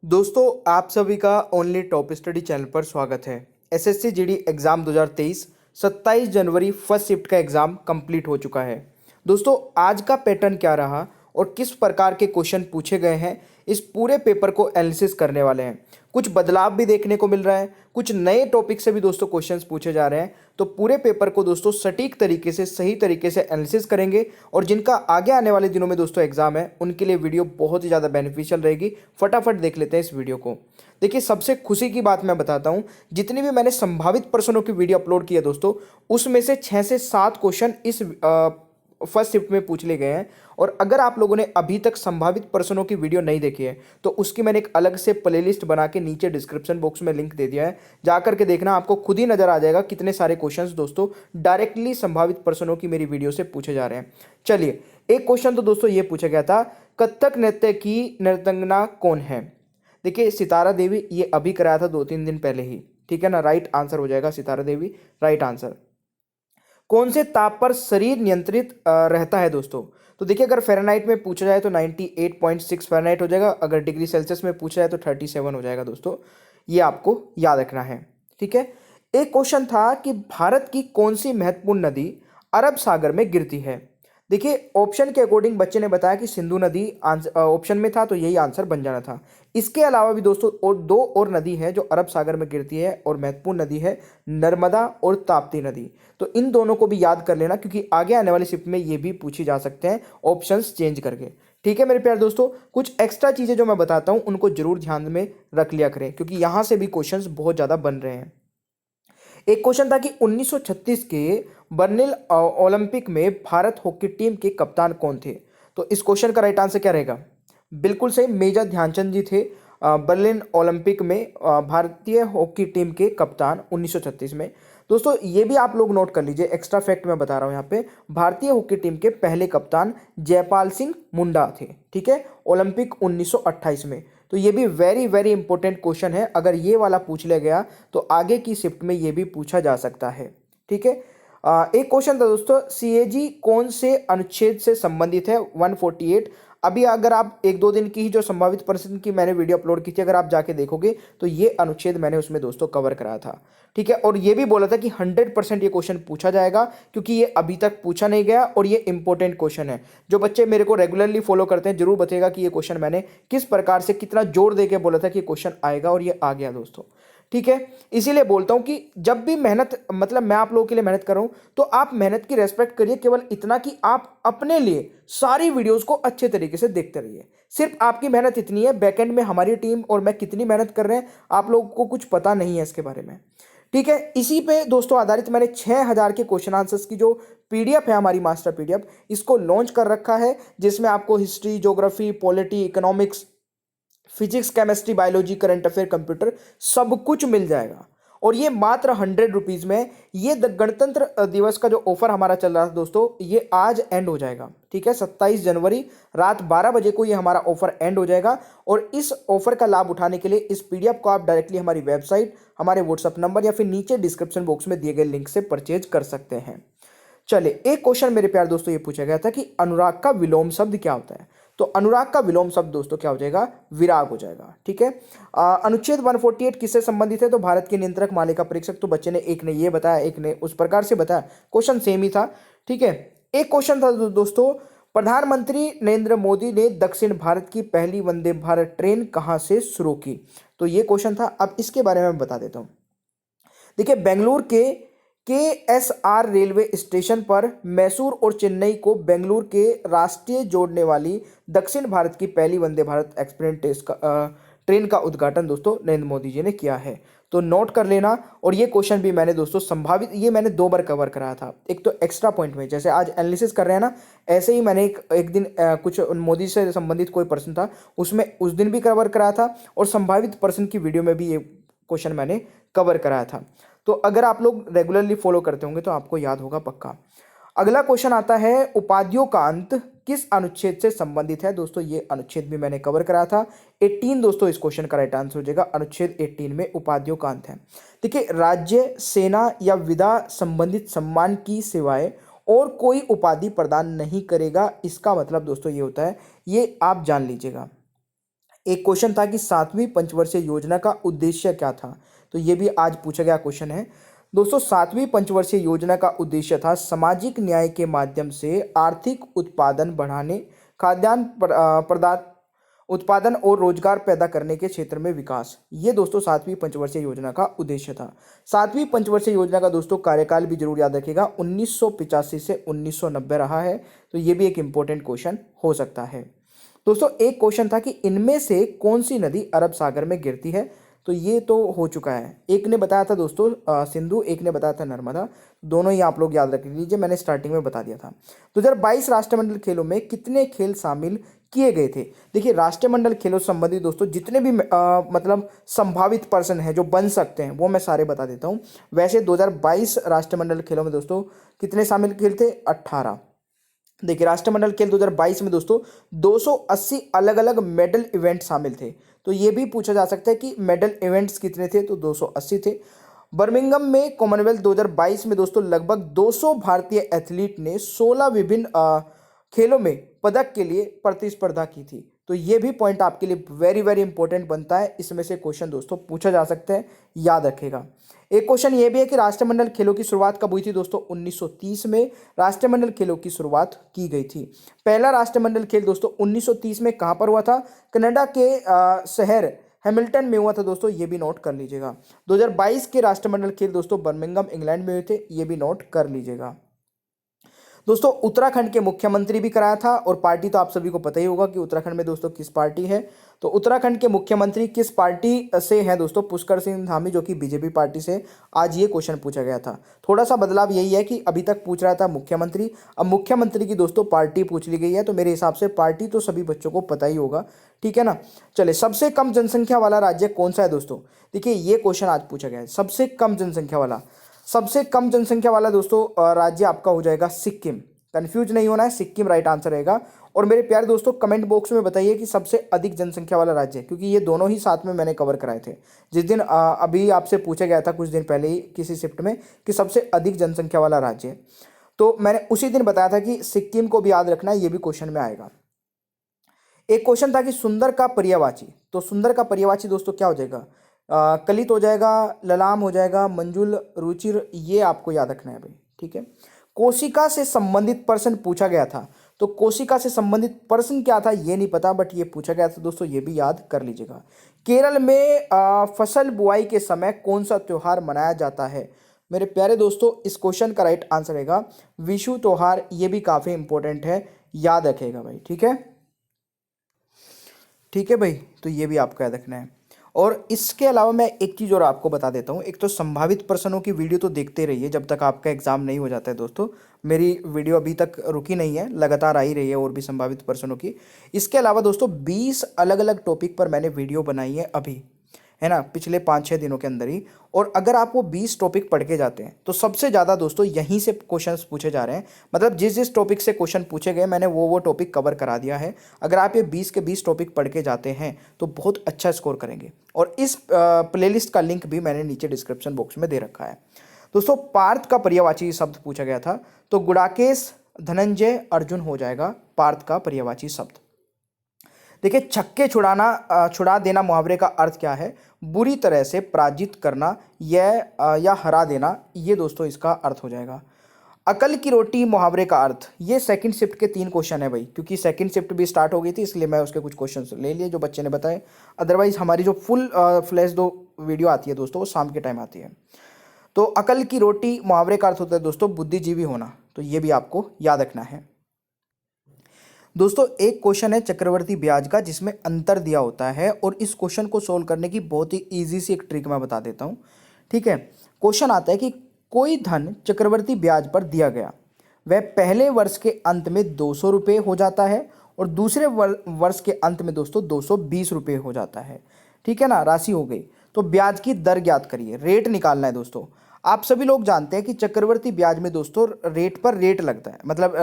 दोस्तों, आप सभी का ओनली टॉप स्टडी चैनल पर स्वागत है। एसएससी जीडी एग्ज़ाम 2023 27 जनवरी फर्स्ट शिफ्ट का एग्ज़ाम कंप्लीट हो चुका है। दोस्तों, आज का पैटर्न क्या रहा और किस प्रकार के क्वेश्चन पूछे गए हैं, इस पूरे पेपर को एनालिसिस करने वाले हैं। कुछ बदलाव भी देखने को मिल रहा है, कुछ नए टॉपिक से भी दोस्तों क्वेश्चंस पूछे जा रहे हैं। तो पूरे पेपर को दोस्तों सटीक तरीके से, सही तरीके से एनालिसिस करेंगे और जिनका आगे आने वाले दिनों में दोस्तों एग्जाम है, उनके लिए वीडियो बहुत ही ज़्यादा बेनिफिशियल रहेगी। फटाफट देख लेते हैं इस वीडियो को। देखिए, सबसे खुशी की बात मैं बताता हूँ, जितनी भी मैंने संभावित प्रश्नों की वीडियो अपलोड की है दोस्तों, उसमें से 6 से 7 क्वेश्चन इस फर्स्ट शिफ्ट में पूछ लिए गए हैं। और अगर आप लोगों ने अभी तक संभावित प्रश्नों की वीडियो नहीं देखी है तो उसकी मैंने एक अलग से प्लेलिस्ट बना के नीचे डिस्क्रिप्शन बॉक्स में लिंक दे दिया है, जाकर के देखना, आपको खुद ही नजर आ जाएगा कितने सारे क्वेश्चंस दोस्तों डायरेक्टली संभावित प्रश्नों की मेरी वीडियो से पूछे जा रहे हैं। चलिए, एक क्वेश्चन तो दोस्तों ये पूछा गया था, कथक नृत्य की नर्तंगना कौन है? देखिए, सितारा देवी, ये अभी कराया था 2-3 दिन पहले ही, ठीक है ना। राइट आंसर हो जाएगा सितारा देवी, राइट आंसर। कौन से ताप पर शरीर नियंत्रित रहता है दोस्तों? तो देखिए, अगर फ़ारेनहाइट में पूछा जाए तो 98.6 फ़ारेनहाइट हो जाएगा, अगर डिग्री सेल्सियस में पूछा जाए तो 37 हो जाएगा दोस्तों। ये आपको याद रखना है, ठीक है। एक क्वेश्चन था कि भारत की कौन सी महत्वपूर्ण नदी अरब सागर में गिरती है? देखिए, ऑप्शन के अकॉर्डिंग बच्चे ने बताया कि सिंधु नदी ऑप्शन में था, तो यही आंसर बन जाना था। इसके अलावा भी दोस्तों और दो और नदी है जो अरब सागर में गिरती है और महत्वपूर्ण नदी है, नर्मदा और ताप्ती नदी। तो इन दोनों को भी याद कर लेना, क्योंकि आगे आने वाली शिफ्ट में ये भी पूछी जा सकते हैं ऑप्शंस चेंज करके। ठीक है मेरे प्यारे दोस्तों, कुछ एक्स्ट्रा चीज़ें जो मैं बताता हूँ उनको जरूर ध्यान में रख लिया करें, क्योंकि यहाँ से भी क्वेश्चंस बहुत ज़्यादा बन रहे हैं। एक क्वेश्चन था कि 1936 के बर्लिन ओलंपिक में भारत हॉकी टीम के कप्तान कौन थे? तो इस क्वेश्चन का राइट आंसर क्या रहेगा? बिल्कुल सही, मेजर ध्यानचंद जी थे बर्लिन ओलंपिक में भारतीय हॉकी टीम के कप्तान 1936 में। दोस्तों, ये भी आप लोग नोट कर लीजिए, एक्स्ट्रा फैक्ट मैं बता रहा हूँ यहाँ पे। भारतीय हॉकी टीम के पहले कप्तान जयपाल सिंह मुंडा थे, ठीक है, ओलंपिक 1928 में। तो ये भी वेरी वेरी इंपॉर्टेंट क्वेश्चन है, अगर ये वाला पूछ लिया गया तो आगे की शिफ्ट में ये भी पूछा जा सकता है, ठीक है। एक क्वेश्चन था दोस्तों, सीएजी कौन से अनुच्छेद से संबंधित है? 148। अभी अगर आप 1-2 दिन की ही जो संभावित प्रश्न की मैंने वीडियो अपलोड की थी, अगर आप जाके देखोगे तो ये अनुच्छेद मैंने उसमें दोस्तों कवर कराया था, ठीक है। और ये भी बोला था कि 100% ये क्वेश्चन पूछा जाएगा, क्योंकि ये अभी तक पूछा नहीं गया और ये इंपॉर्टेंट क्वेश्चन है। जो बच्चे मेरे को रेगुलरली फॉलो करते हैं जरूर बताएगा कि ये क्वेश्चन मैंने किस प्रकार से, कितना जोर दे के बोला था कि क्वेश्चन आएगा, और ये आ गया दोस्तों, ठीक है। इसीलिए बोलता हूं कि जब भी मेहनत, मतलब मैं आप लोगों के लिए मेहनत कर रहा हूं, तो आप मेहनत की रेस्पेक्ट करिए, केवल इतना कि आप अपने लिए सारी वीडियोस को अच्छे तरीके से देखते रहिए। सिर्फ आपकी मेहनत इतनी है, बैकएंड में हमारी टीम और मैं कितनी मेहनत कर रहे हैं आप लोगों को कुछ पता नहीं है इसके बारे में, ठीक है। इसी पे दोस्तों आधारित मैंने 6000 के क्वेश्चन आंसर्स की जो पीडीएफ है, हमारी मास्टर पीडीएफ, इसको लॉन्च कर रखा है, जिसमें आपको history, geography, polity, economics, physics, chemistry, biology, current affair, computer, सब कुछ मिल जाएगा। और ये मात्र 100 रुपीज़ में। ये गणतंत्र दिवस का जो ऑफर हमारा चल रहा था दोस्तों, ये आज एंड हो जाएगा, ठीक है। 27 जनवरी रात 12 बजे को ये हमारा ऑफर एंड हो जाएगा। और इस ऑफर का लाभ उठाने के लिए इस पीडीएफ को आप डायरेक्टली हमारी वेबसाइट, हमारे व्हाट्सअप नंबर या फिर नीचे डिस्क्रिप्शन बॉक्स में दिए गए लिंक से परचेज कर सकते हैं। चलिए, एक क्वेश्चन मेरे प्यारे दोस्तों ये पूछा गया था कि अनुराग का विलोम शब्द क्या होता है? तो अनुराग का विलोम शब्द दोस्तों क्या हो जाएगा? विराग हो जाएगा, ठीक है। अनुच्छेद 148 किससे संबंधित है? तो भारत के नियंत्रक मालिका परीक्षक। तो बच्चे ने, एक ने ये बताया, एक ने उस प्रकार से बताया, क्वेश्चन सेम ही था, ठीक है। एक क्वेश्चन था दोस्तों, प्रधानमंत्री नरेंद्र मोदी ने दक्षिण भारत की पहली वंदे भारत ट्रेन कहां से शुरू की? तो ये क्वेश्चन था। अब इसके बारे में मैं बता देता हूं। देखिए, बेंगलुरु के एस आर रेलवे स्टेशन पर मैसूर और चेन्नई को बेंगलुरु के राष्ट्रीय जोड़ने वाली दक्षिण भारत की पहली वंदे भारत एक्सप्रेस ट्रेन का उद्घाटन दोस्तों नरेंद्र मोदी जी ने किया है। तो नोट कर लेना। और ये क्वेश्चन भी मैंने दोस्तों संभावित, ये मैंने 2 बार कवर कराया था। एक तो एक्स्ट्रा पॉइंट में, जैसे आज एनालिसिस कर रहे हैं ना, ऐसे ही मैंने एक दिन कुछ मोदी से संबंधित कोई प्रश्न था, उसमें उस दिन भी कवर कराया था, और संभावित प्रश्न की वीडियो में भी ये क्वेश्चन मैंने कवर कराया था। तो अगर आप लोग रेगुलरली फॉलो करते होंगे तो आपको याद होगा पक्का। अगला क्वेश्चन आता है, उपाधियों का अंत किस अनुच्छेद से संबंधित है? दोस्तों, ये अनुच्छेद भी मैंने कवर कराया था। 18 दोस्तों इस क्वेश्चन का राइट आंसर हो जाएगा। अनुच्छेद 18 में उपाधियों का अंत है। देखिए, राज्य, सेना या विधा संबंधित सम्मान की सिवाय और कोई उपाधि प्रदान नहीं करेगा। इसका मतलब दोस्तों ये होता है, ये आप जान लीजिएगा। एक क्वेश्चन था कि 7वीं पंचवर्षीय योजना का उद्देश्य क्या था, तो ये भी आज पूछा गया क्वेश्चन है। दोस्तों 7वीं पंचवर्षीय योजना का उद्देश्य था सामाजिक न्याय के माध्यम से आर्थिक उत्पादन बढ़ाने, खाद्यान्न उत्पादन और रोजगार पैदा करने के क्षेत्र में विकास। ये दोस्तों 7वीं पंचवर्षीय योजना का उद्देश्य था। 7वीं पंचवर्षीय योजना का दोस्तों कार्यकाल भी जरूर याद रखिएगा, 1985 से 1990 रहा है, तो ये भी एक इंपॉर्टेंट क्वेश्चन हो सकता है। दोस्तों एक क्वेश्चन था कि इनमें से कौन सी नदी अरब सागर में गिरती है, तो ये तो हो चुका है। एक ने बताया था दोस्तों सिंधु, एक ने बताया था नर्मदा, दोनों ही आप लोग याद रख लीजिए, मैंने स्टार्टिंग में बता दिया था। 2022 राष्ट्रमंडल खेलों में कितने खेल शामिल किए गए थे। देखिए राष्ट्रमंडल खेलों से संबंधित दोस्तों जितने भी मतलब संभावित पर्सन हैं जो बन सकते हैं वो मैं सारे बता देता हूँ। वैसे 2022 राष्ट्रमंडल खेलों में दोस्तों कितने शामिल खेल थे, 18। देखिए राष्ट्रमंडल खेल 2022 में दोस्तों 280 अलग अलग मेडल इवेंट शामिल थे, तो ये भी पूछा जा सकता है कि मेडल इवेंट्स कितने थे, तो 280 थे। बर्मिंघम में कॉमनवेल्थ 2022 में दोस्तों लगभग 200 भारतीय एथलीट ने 16 विभिन्न खेलों में पदक के लिए प्रतिस्पर्धा की थी, तो ये भी पॉइंट आपके लिए वेरी वेरी इंपॉर्टेंट बनता है। इसमें से क्वेश्चन दोस्तों पूछा जा सकता है, याद रखेगा। एक क्वेश्चन ये भी है कि राष्ट्रमंडल खेलों की शुरुआत कब हुई थी दोस्तों, 1930 में राष्ट्रमंडल खेलों की शुरुआत की गई थी। पहला राष्ट्रमंडल खेल दोस्तों 1930 में कहाँ पर हुआ था, कनाडा के शहर हैमिल्टन में हुआ था दोस्तों, ये भी नोट कर लीजिएगा। 2022 के राष्ट्रमंडल खेल दोस्तों बर्मिंघम इंग्लैंड में हुए थे, ये भी नोट कर लीजिएगा। दोस्तों उत्तराखंड के मुख्यमंत्री भी कराया था, और पार्टी तो आप सभी को पता ही होगा कि उत्तराखंड में दोस्तों किस पार्टी है। तो उत्तराखंड के मुख्यमंत्री किस पार्टी से हैं दोस्तों, पुष्कर सिंह धामी, जो कि बीजेपी पार्टी से। आज ये क्वेश्चन पूछा गया था। थोड़ा सा बदलाव यही है कि अभी तक पूछ रहा था मुख्यमंत्री, अब मुख्यमंत्री की दोस्तों पार्टी पूछ ली गई है, तो मेरे हिसाब से पार्टी तो सभी बच्चों को पता ही होगा, ठीक है ना। चले, सबसे कम जनसंख्या वाला राज्य कौन सा है दोस्तों, देखिए ये क्वेश्चन आज पूछा गया है। सबसे कम जनसंख्या वाला दोस्तों राज्य आपका हो जाएगा सिक्किम। कंफ्यूज नहीं होना है, सिक्किम राइट आंसर रहेगा। और मेरे प्यारे दोस्तों कमेंट बॉक्स में बताइए कि सबसे अधिक जनसंख्या वाला राज्य, क्योंकि ये दोनों ही साथ में मैंने कवर कराए थे जिस दिन अभी आपसे पूछा गया था कुछ दिन पहले ही किसी शिफ्ट में कि सबसे अधिक जनसंख्या वाला राज्य, तो मैंने उसी दिन बताया था कि सिक्किम को भी याद रखना है, ये भी क्वेश्चन में आएगा। एक क्वेश्चन था कि सुंदर का पर्यायवाची, तो सुंदर का पर्यायवाची दोस्तों क्या हो जाएगा, कलित हो जाएगा, ललाम हो जाएगा, मंजुल, रुचिर, ये आपको याद रखना है भाई, ठीक है। कोशिका से संबंधित पर्सन पूछा गया था, तो कोशिका से संबंधित पर्सन क्या था ये नहीं पता, बट ये पूछा गया था दोस्तों, ये भी याद कर लीजिएगा। केरल में फसल बुआई के समय कौन सा त्योहार मनाया जाता है, मेरे प्यारे दोस्तों इस क्वेश्चन का राइट आंसर रहेगा विशु त्योहार, ये भी काफ़ी इंपॉर्टेंट है, याद रखेगा भाई, ठीक है, ठीक है भाई, तो ये भी आपको याद रखना है। और इसके अलावा मैं एक चीज़ और आपको बता देता हूँ, एक तो संभावित प्रश्नों की वीडियो तो देखते रहिए जब तक आपका एग्जाम नहीं हो जाता है दोस्तों, मेरी वीडियो अभी तक रुकी नहीं है, लगातार आ ही रही है और भी संभावित प्रश्नों की। इसके अलावा दोस्तों 20 अलग अलग टॉपिक पर मैंने वीडियो बनाई है अभी, है ना, पिछले 5-6 दिनों के अंदर ही। और अगर आप वो 20 टॉपिक पढ़ के जाते हैं तो सबसे ज़्यादा दोस्तों यहीं से क्वेश्चंस पूछे जा रहे हैं, मतलब जिस जिस टॉपिक से क्वेश्चन पूछे गए मैंने वो टॉपिक कवर करा दिया है। अगर आप ये 20 के 20 टॉपिक पढ़ के जाते हैं तो बहुत अच्छा स्कोर करेंगे। और इस प्लेलिस्ट का लिंक भी मैंने नीचे डिस्क्रिप्शन बॉक्स में दे रखा है। दोस्तों पार्थ का पर्यायवाची शब्द पूछा गया था, तो गुड़ाकेश, धनंजय, अर्जुन हो जाएगा पार्थ का पर्यायवाची शब्द। देखिए छक्के छुड़ा देना मुहावरे का अर्थ क्या है, बुरी तरह से पराजित करना, या हरा देना, ये दोस्तों इसका अर्थ हो जाएगा। अकल की रोटी मुहावरे का अर्थ, ये सेकंड शिफ्ट के 3 क्वेश्चन है भाई, क्योंकि सेकंड शिफ्ट भी स्टार्ट हो गई थी इसलिए मैं उसके कुछ क्वेश्चन ले लिए जो बच्चे ने बताए। अदरवाइज हमारी जो फुल फ्लैश दो वीडियो आती है दोस्तों वो शाम के टाइम आती है। तो अकल की रोटी मुहावरे का अर्थ होता है दोस्तों बुद्धिजीवी होना, तो ये भी आपको याद रखना है। दोस्तों एक क्वेश्चन है चक्रवर्ती ब्याज का जिसमें अंतर दिया होता है, और इस क्वेश्चन को सोल्व करने की बहुत ही इजी सी एक ट्रिक मैं बता देता हूँ, ठीक है। क्वेश्चन आता है कि कोई धन चक्रवर्ती ब्याज पर दिया गया, वह पहले वर्ष के अंत में 200 रुपये हो जाता है और दूसरे वर्ष के अंत में दोस्तों 220 रुपये हो जाता है, ठीक है ना, राशि हो गई। तो ब्याज की दर ज्ञात करिए, रेट निकालना है दोस्तों। आप सभी लोग जानते हैं कि चक्रवर्ती ब्याज में दोस्तों रेट पर रेट लगता है, मतलब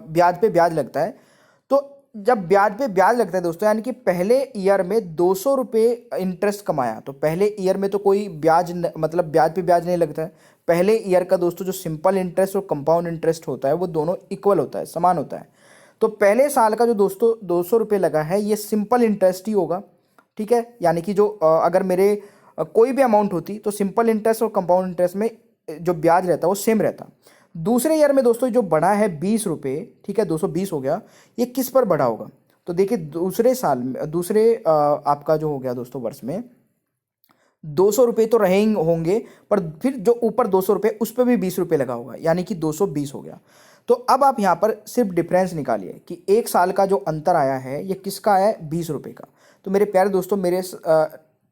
ब्याज पे ब्याज लगता है। तो जब ब्याज पे ब्याज लगता है दोस्तों, यानी कि पहले ईयर में 200 रुपये इंटरेस्ट कमाया, तो पहले ईयर में तो कोई ब्याज मतलब ब्याज पे ब्याज नहीं लगता है। पहले ईयर का दोस्तों जो सिंपल इंटरेस्ट और कंपाउंड इंटरेस्ट होता है वो दोनों इक्वल होता है, समान होता है। तो पहले साल का जो दोस्तों 200 रुपये लगा है ये सिंपल इंटरेस्ट ही होगा। ठीक है, यानी कि जो अगर मेरे कोई भी अमाउंट होती तो सिंपल इंटरेस्ट और कंपाउंड इंटरेस्ट में जो ब्याज रहता वो सेम रहता। दूसरे ईयर में दोस्तों जो बढ़ा है 20 रुपये, ठीक है, 220 हो गया, ये किस पर बढ़ा होगा? तो देखिए दूसरे साल में, दूसरे आपका जो हो गया दोस्तों वर्ष में 200 रुपये तो रहे ही होंगे, पर फिर जो ऊपर 200 रुपये उस पर भी 20 रुपये लगा होगा, यानी कि 220 हो गया। तो अब आप यहाँ पर सिर्फ डिफरेंस निकालिए कि एक साल का जो अंतर आया है ये किसका आया है? 20 रुपये का। तो मेरे प्यारे दोस्तों, मेरे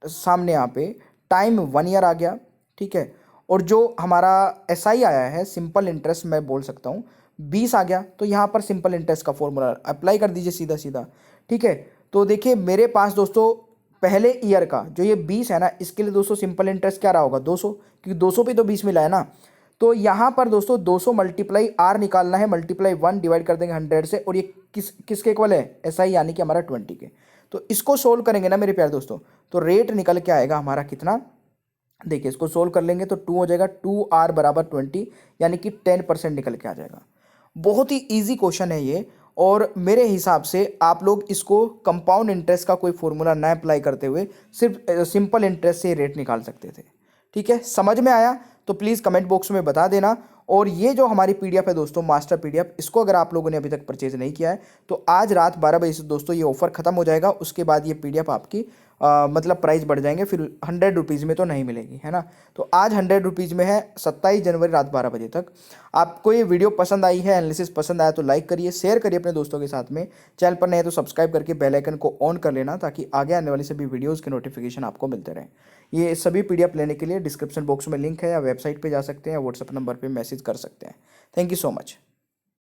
सामने यहाँ पे टाइम 1 ईयर आ गया, ठीक है, और जो हमारा SI आया है, सिंपल इंटरेस्ट मैं बोल सकता हूँ, 20 आ गया। तो यहाँ पर सिंपल इंटरेस्ट का फॉर्मूला अप्लाई कर दीजिए सीधा सीधा, ठीक है। तो देखिए मेरे पास दोस्तों पहले ईयर का जो ये 20 है ना, इसके लिए दोस्तों सिंपल इंटरेस्ट क्या रहा होगा? 200, क्योंकि 200 पे तो 20 मिला है ना। तो यहाँ पर दोस्तों 200 मल्टीप्लाई R निकालना है, मल्टीप्लाई 1 डिवाइड कर देंगे 100 से, और ये किसके इक्वल है? SI, यानी कि हमारा 20 के। तो इसको सोल्व करेंगे ना मेरे प्यारे दोस्तों, तो रेट निकल के आएगा हमारा कितना? देखिए इसको सोल्व कर लेंगे तो 2 हो जाएगा, 2R बराबर 20, यानी कि 10% निकल के आ जाएगा। बहुत ही ईजी क्वेश्चन है ये, और मेरे हिसाब से आप लोग इसको कंपाउंड इंटरेस्ट का कोई फॉर्मूला ना अप्लाई करते हुए सिर्फ सिंपल इंटरेस्ट से रेट निकाल सकते थे। ठीक है, समझ में आया तो प्लीज़ कमेंट बॉक्स में बता देना। और ये जो हमारी PDF है दोस्तों, मास्टर PDF, इसको अगर आप लोगों ने अभी तक परचेज नहीं किया है तो आज रात 12 बजे से दोस्तों ये ऑफर खत्म हो जाएगा। उसके बाद ये PDF आपकी मतलब प्राइस बढ़ जाएंगे, फिर 100 रुपीज़ में तो नहीं मिलेगी, है ना। तो आज 100 रुपीज़ में है, 27 जनवरी रात 12 बजे तक। आपको ये वीडियो पसंद आई है, एनालिसिस पसंद आया तो लाइक करिए, शेयर करिए अपने दोस्तों के साथ में। चैनल पर नए हैं तो सब्सक्राइब करके बेल आइकन को ऑन कर लेना, ताकि आगे आने वाली सभी वीडियोज़ के नोटिफिकेशन आपको मिलते रहें। ये सभी PDF लेने के लिए डिस्क्रिप्शन बॉक्स में लिंक है, या वेबसाइट पे जा सकते हैं, या व्हाट्सएप नंबर पे मैसेज कर सकते हैं। Thank you so much.